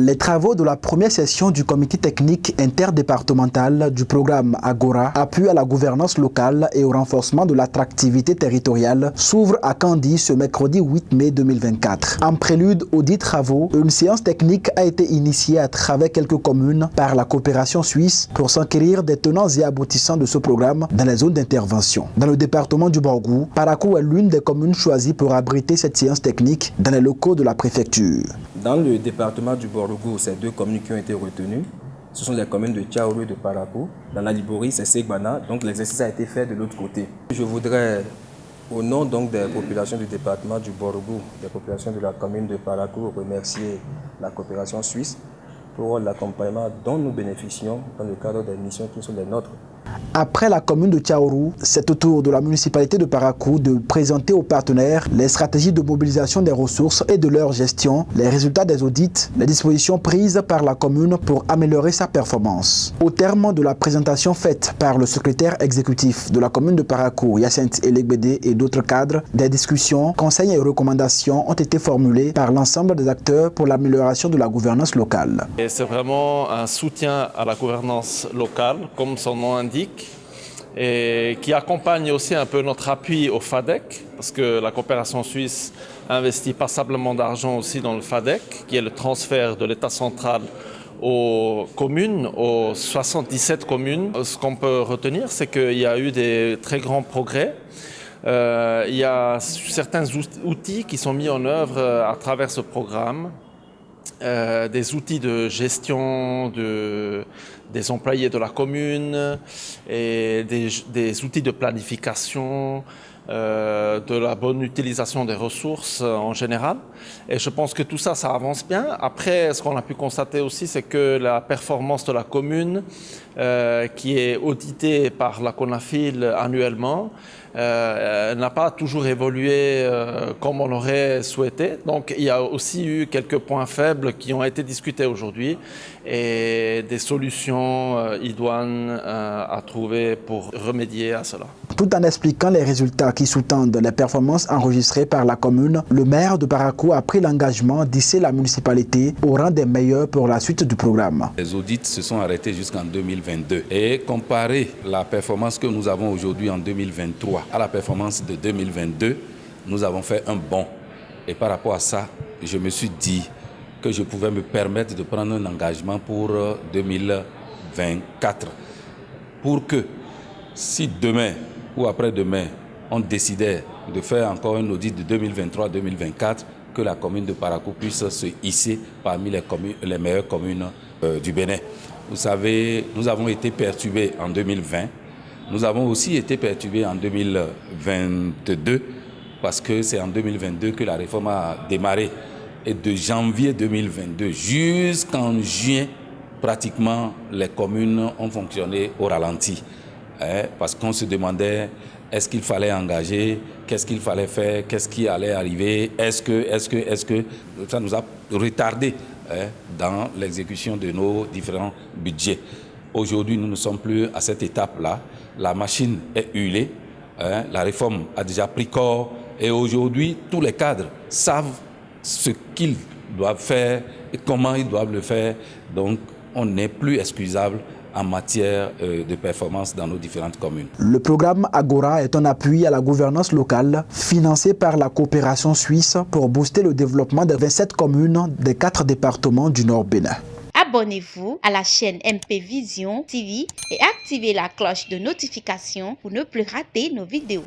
Les travaux de la première session du comité technique interdépartemental du programme Agora, appui à la gouvernance locale et au renforcement de l'attractivité territoriale, s'ouvrent à Kandy ce mercredi 8 mai 2024. En prélude aux dits travaux, une séance technique a été initiée à travers quelques communes par la coopération suisse pour s'enquérir des tenants et aboutissants de ce programme dans les zones d'intervention. Dans le département du Borgou, Parakou est l'une des communes choisies pour abriter cette séance technique dans les locaux de la préfecture. Dans le département du Borgou, ces deux communes qui ont été retenues, ce sont les communes de Tchaourou et de Parakou. Dans la Liborie, c'est Segbana, donc l'exercice a été fait de l'autre côté. Je voudrais, au nom donc des populations du département du Borgou, des populations de la commune de Parakou, remercier la coopération suisse pour l'accompagnement dont nous bénéficions dans le cadre des missions qui sont les nôtres. Après la commune de Tchaourou, c'est au tour de la municipalité de Parakou de présenter aux partenaires les stratégies de mobilisation des ressources et de leur gestion, les résultats des audits, les dispositions prises par la commune pour améliorer sa performance. Au terme de la présentation faite par le secrétaire exécutif de la commune de Parakou, Hyacinthe Elegbede, et d'autres cadres, des discussions, conseils et recommandations ont été formulés par l'ensemble des acteurs pour l'amélioration de la gouvernance locale. C'est vraiment un soutien à la gouvernance locale, comme son nom indique, et qui accompagne aussi un peu notre appui au FADEC, parce que la coopération suisse investit passablement d'argent aussi dans le FADEC, qui est le transfert de l'État central aux communes, aux 77 communes. Ce qu'on peut retenir, c'est qu'il y a eu des très grands progrès. Il y a certains outils qui sont mis en œuvre à travers ce programme. Des outils de gestion des employés de la commune et des outils de planification, de la bonne utilisation des ressources en général. Et je pense que tout ça, ça avance bien. Après, ce qu'on a pu constater aussi, c'est que la performance de la commune, qui est auditée par la CONAFIL annuellement, n'a pas toujours évolué comme on aurait souhaité. Donc il y a aussi eu quelques points faibles qui ont été discutés aujourd'hui et des solutions idoines à trouver pour remédier à cela. Tout en expliquant les résultats qui sous-tendent les performances enregistrées par la commune, le maire de Parakou a pris l'engagement d'hisser la municipalité au rang des meilleurs pour la suite du programme. Les audits se sont arrêtés jusqu'en 2022 et comparer la performance que nous avons aujourd'hui en 2023 à la performance de 2022, nous avons fait un bond. Et par rapport à ça, je me suis dit que je pouvais me permettre de prendre un engagement pour 2024. Pour que si demain ou après-demain, on décidait de faire encore un audit de 2023-2024, que la commune de Parakou puisse se hisser parmi les meilleures communes du Bénin. Vous savez, nous avons été perturbés en 2020. Nous avons aussi été perturbés en 2022 parce que c'est en 2022 que la réforme a démarré. Et de janvier 2022 jusqu'en juin, pratiquement les communes ont fonctionné au ralenti. Parce qu'on se demandait est-ce qu'il fallait engager, qu'est-ce qu'il fallait faire, qu'est-ce qui allait arriver, est-ce que ça nous a retardé dans l'exécution de nos différents budgets. Aujourd'hui, nous ne sommes plus à cette étape-là. La machine est huilée, la réforme a déjà pris corps et aujourd'hui, tous les cadres savent ce qu'ils doivent faire et comment ils doivent le faire. Donc, on n'est plus excusable en matière de performance dans nos différentes communes. Le programme Agora est un appui à la gouvernance locale financé par la coopération suisse pour booster le développement des 27 communes des 4 départements du Nord Bénin. Abonnez-vous à la chaîne MP Vision TV et activez la cloche de notification pour ne plus rater nos vidéos.